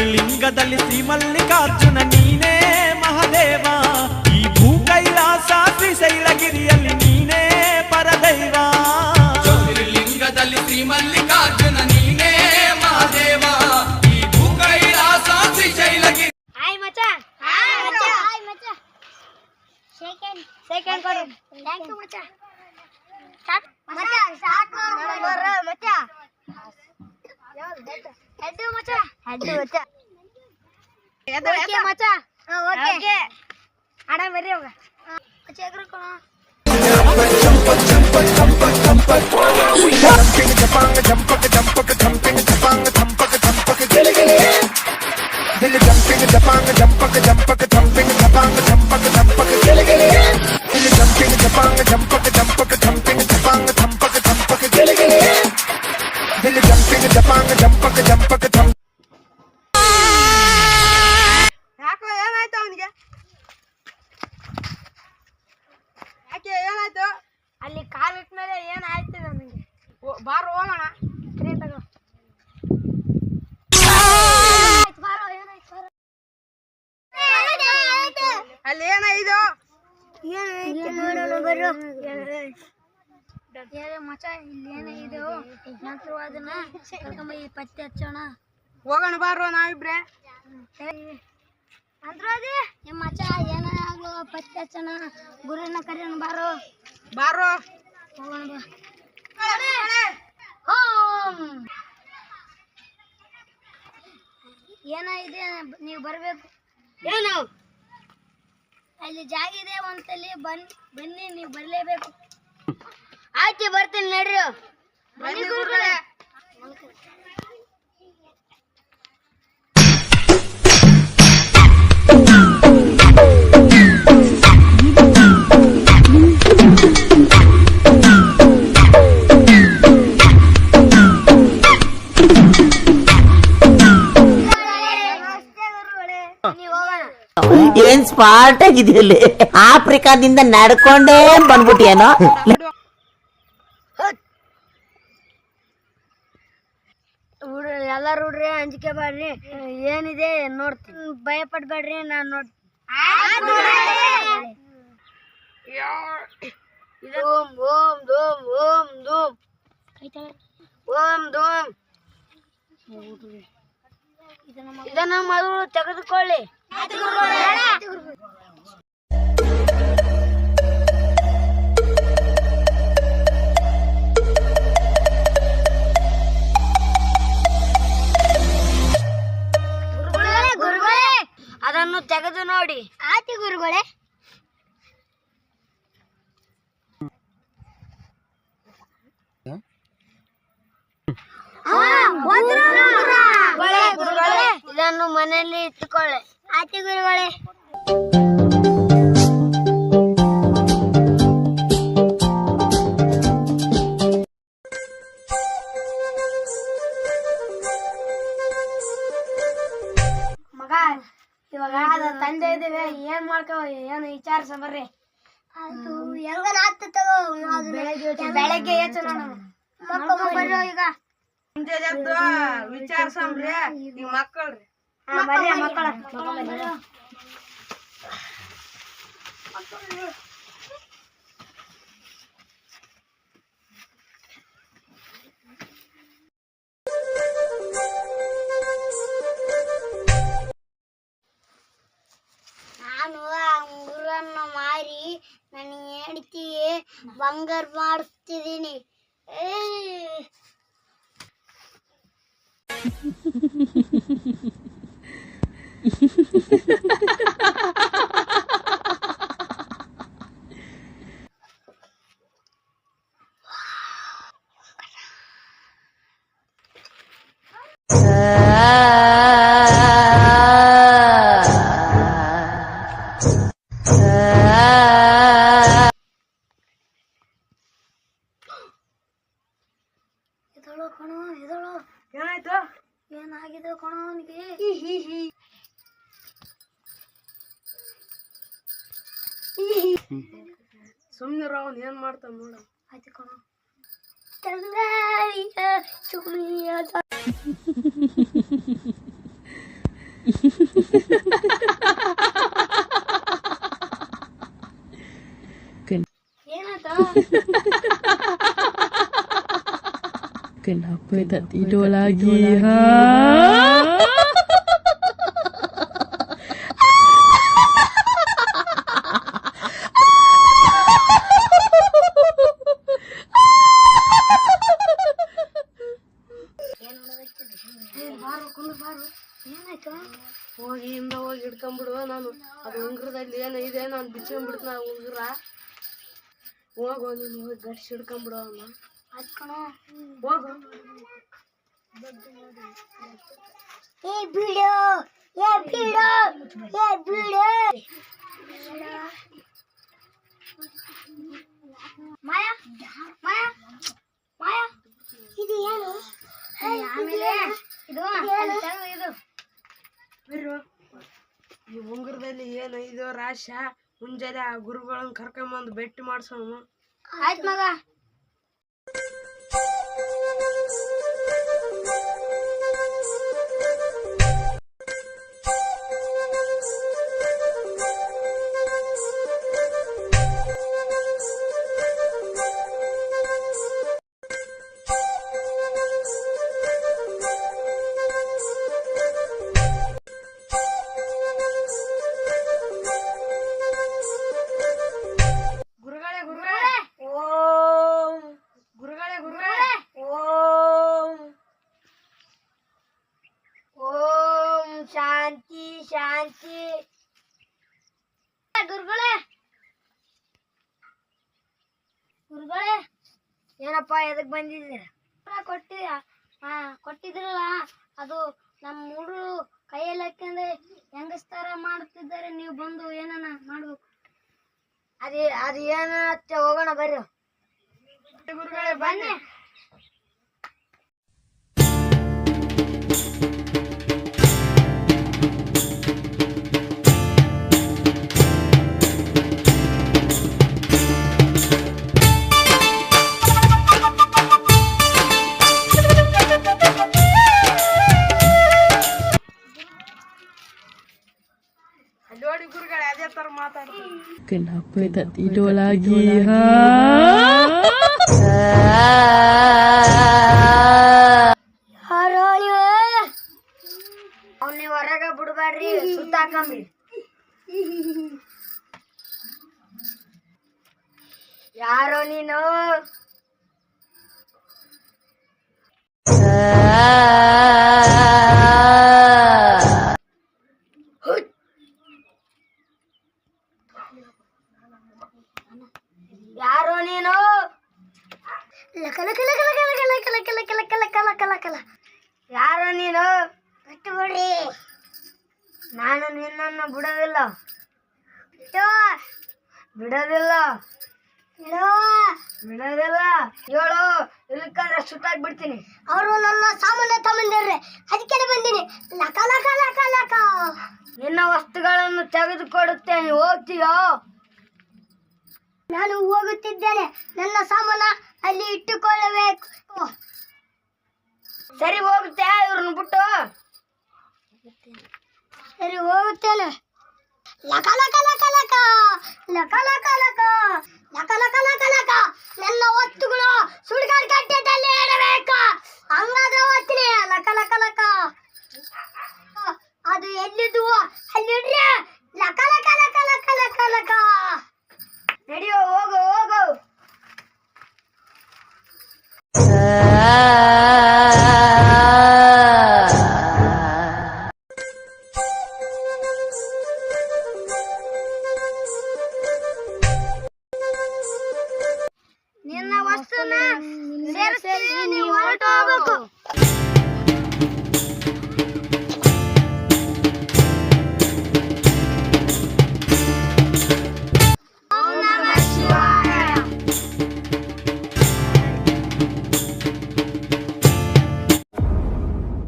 ಜ್ಯೋತಿರ್ಲಿಂಗದಲ್ಲಿ ಶ್ರೀಮಲ್ಲಿಕಾರ್ಜುನ ನೀನೇ ಮಹಾದೇವ, ಈ ಭೂ ಕೈಲಾಸ ಶ್ರೀಶೈಲಗಿರಿಯಲ್ಲಿ ನೀನೇ ಪರದೈವ. ಜ್ಯೋತಿರ್ಲಿಂಗದಲ್ಲಿ ಶ್ರೀಮಲ್ಲಿಕಾರ್ಜುನ ನೀನೇ ಮಹಾದೇವ, ಈ ಭೂ ಕೈಲಾಸ ಶ್ರೀಶೈಲಗಿರಿ. ಹಾಯ್ ಮಚ್ಚಾ, ಹಾಯ್ ಮಚ್ಚಾ, ಹಾಯ್ ಮಚ್ಚಾ. ಸೆಕೆಂಡ್ ಕೊಡು. ಥ್ಯಾಂಕ್ ಯು ಮಚ್ಚಾ. ಸ್ಟಾರ್ಟ್ ಮಚ್ಚಾ, ಸ್ಟಾರ್ಟ್ ಮಾಡು ಮಚ್ಚಾ. ಹೆಡ್ ಮಚ್ಚಾ, ಹೆಡ್ ಮಚ್ಚಾ. ಓಕೆ ಮಚ್ಚಾ, ಓಕೆ ಆಡ ಬರ್ರಿ ಹೋಗ ಮಚ್ಚಾ. ಎಗ್ರು ಕೊಣ ಏನಾಯ್ತು ಅವನಿಗೆ? ಯಾಕೆ ಏನಾಯ್ತು? ಅಲ್ಲಿ ಕಾಲ್ ಇಟ್ಮೇಲೆ ಏನಾಯ್ತು ನನಗೆ? ಬಾರು ಹೋಗೋಣ. ಸರಿ ತಗೋ. ಬಾರೋ, ಏನಾಯ್ತು? ಅಲ್ಲಿ ಏನಾಯ್ತು? ನೋಡೋಣ ಬರ್ರು. ಮಚ್ಚ ಇಲ್ಲಿ ಏನಾಗಿದೆ ನಂತರ ಅದನ್ನ ಕರ್ಕೊಂಬ ಪತ್ತೆ ಹಚ್ಚೋಣ. ಹೋಗೋಣ ಬಾರೋ ನಾವಿಬ್ರೆ. ಅಂದ್ರದಿ ಮಚ್ಚ ಏನಾಗ್ಲೋ ಪತ್ತೆ ಹಚ್ಚೋಣ. ಗುರುನ ಕರೆಯೋಣ ಬಾರೋ. ಬಾರೋ ಹೋಗೋಣ ಬಾ. ಏನಾಗಿದೆ ನೀವು ಬರ್ಬೇಕು. ಏನು ಅಲ್ಲಿ ಜಾಗ ಇದೆ ಒಂದ್ಸಲಿ ಬನ್ನಿ, ನೀವು ಬರ್ಲೇಬೇಕು. ಆಯ್ತು ಬರ್ತೀನಿ ನಡ್ರಿ. ಬನ್ನಿ ಗುರುಗಳೇ. ಏನ್ ಸ್ಪಾಟ್ ಆಗಿದೆಯಲ್ಲಿ ಆಫ್ರಿಕಾದಿಂದ ನಡ್ಕೊಂಡೇ ಬಂದ್ಬಿಟ್ಟಿಯೇನೋ. ಎಲ್ಲಾರು ಹುಡ್ರಿ ಅಂಜಿಕೆ ಬ್ಯಾಡ್ರಿ, ಏನಿದೆ ನೋಡ್ತೀನಿ. ಭಯ ಪಡ್ಬೇಡ್ರಿ, ನಾನ್ ನೋಡ್ತೀನಿ. ಓಂ ಓಂ ಧೂಮ್ ಓಂ ಧೂಮ್ ಓಂ ಧೂಮ್. ಇದನ್ನ ಮೊದಲು ತೆಗೆದುಕೊಳ್ಳಿ. ಗುರುಗಳೇ ಅದನ್ನು ತೆಗೆದು ನೋಡಿ. ಆಯ್ತು ಗುರುಗಳೇ. ಇದನ್ನು ಮನೆಯಲ್ಲಿ ಇಟ್ಟುಕೊಳ್ಳಿ. ಆಯ್ತು ಗುರುಗಳೇ. ಮಗ ಇವಾಗ ತಂದೆ ಇದ್ದೀವಿ, ಏನ್ ಮಾಡ್ಕೋ ಏನು ವಿಚಾರಿಸ ಬರ್ರಿ. ಅದು ಹೆಂಗ ತಗೋ. ಬೆಳಗ್ಗೆ ಏತು ನೋಡ ಈಗ ಮುಂಜಾನೆ ಎದ್ದು ವಿಚಾರಿಸಂಬ್ರಿ. ಈಗ ಮಕ್ಕಳ್ರಿ ಬರ್ರಿ ಮಕ್ಕಳ. ನಾನು ಆ ಊರನ್ನು ಮಾರಿ ನನ್ನ ಹೆಂಡತಿಗೆ ಬಂಗಾರ ಮಾಡಿಸ್ತಿದ್ದೀನಿ. ಏನಾಯ್ತು? ಏನಾಗಿದೆ ಕಣೋ ಅವನಿಗೆ? ಸುಮ್ನಿರ, ಅವ್ನು ಏನ್ ಮಾಡ್ತಾನ ನೋಡ. ಆಯ್ತು ಕಣೋ. Kenapa tak tidur lagi, ha? ಹೋಗಿ ಹಿಡ್ಕೊಂಡ್ಬಿಡುವ ನಾನು ಅದು ಉಂಗುರದಲ್ಲಿ ಏನಿದೆ ನಾನು ಬಿಚ್ಕೊಂಡ್ಬಿಡ್ತು ನಾ ಉಂಗುರ ಹೋಗು ನೀನು ಹೋಗಿ ಗಟ್ಟಿ ಹಿಡ್ಕೊಂಡ್ಬಿಡುವ ಹೋಗು ಮಾಯಾ ಮಾಯಾ ಮಾಯಾ ಇದು ಏನು ಆಮೇಲೆ ಇದು ಇದು ಈ ಉಂಗುರದಲ್ಲಿ ಏನೈದು ರಾಶ ಮುಂಜಾನೆ ಆ ಗುರುಗಳನ್ನ ಕರ್ಕೊಂಬಂದು ಭೇಟಿ ಮಾಡ್ಸೋಣ ಆಯ್ತು ಮಗ ಶಾಂತಿ ಶಾಂತಿ ಗುರುಗಳೇ ಗುರುಗಳೇ ಏನಪ್ಪ ಎದಕ್ ಬಂದಿದ್ದೀರ ಕೊಟ್ಟಿದ್ರಲ್ಲ ಅದು ನಮ್ಮ ಹುಡುಗರು ಕೈಯಲ್ಲಿ ಹಾಕ್ಯಂದ್ರೆ ಹೆಂಗಸ್ತಾರ ಮಾಡ್ತಿದ್ದಾರೆ ನೀವು ಬಂದು ಏನನ ಮಾಡ್ಬೇಕು ಅದು ಏನ ಹೋಗೋಣ ಬರ್ರಿ ಗುರುಗಳೇ ಬನ್ನಿ ನೋಡಿ ಗುರುಗಳೇ ಅದೇ ತರ ಮಾತಾಡ್ತೀನಿ Kenapa tak tidur lagi, ha? ಅವನ್ನ ಹೊರಗ ಬಿಡ್ಬೇಡ್ರಿ ಸುತ್ತಾಕಂಬ್ರಿ ಯಾರೋ ನೀನು ಯಾರೋ ನೀನು ಯಾರೋ ನೀನು ಬಿಟ್ಟುಬಿಡಿ ನಾನು ನಿನ್ನನ್ನು ಬಿಡೋದಿಲ್ಲ ಬಿಡೋದಿಲ್ಲ ಬಿಡೋದಿಲ್ಲ ಹೇಳು ಇಲ್ಲಕ್ಕಾದ್ರೆ ಸುತ್ತಾಕ್ ಬಿಡ್ತೀನಿ ಅವರು ನನ್ನ ಸಾಮಾನ್ಯ ತಗೊಂಡಿರ್ರೆ ಅದಕ್ಕೆ ಬಂದೀನಿ ಲಕ ಲಕ ಲಕ ಲಕ ನಿನ್ನ ವಸ್ತುಗಳನ್ನು ತೆಗೆದುಕೊಡುತ್ತೇನೆ ಹೋಗ್ತೀಯೋ ನಾನು ಹೋಗುತ್ತಿದ್ದೇನೆ ನನ್ನ ಸಾಮಾನ ಅಲ್ಲಿ ಇಟ್ಟುಕೊಳ್ಳಬೇಕು ಸರಿ ಹೋಗುತ್ತೆ ಇವ್ರನ್ನ ಬಿಟ್ಟು ಸರಿ ಹೋಗುತ್ತೇನೆ ಲಕ ಲಕ ಲಕ ಲಕ ಲಕ ಲಕ ಲಕ ಲಕ ಲಕ ಲಕ ಲಕ ನನ್ನ ವಸ್ತುಗಳು ಸುಡುಗಾಡು ಕಟ್ಟೆದಲ್ಲಿ ಇಡಬೇಕು ಹಂಗಾದ್ರೆ ಹೋಗ್ತೀನಿ ಲಕ ಲಕ ಲಕ ಅದು ಎಲ್ಲಿದ್ದು ಅಲ್ಲಿ ಇಡ್ರಿ ಲಕ ಲಕ ಲಕ ಲಕ ಲಕ ಲಕ ನಡೆಯೋ ಹೋಗು ಹೋಗು ನಿನ್ನ ವಸ್ತುನ ಸೇರಿಸಿ ನೀವು ಹೊರಟು ಹೋಗ್ಬೇಕು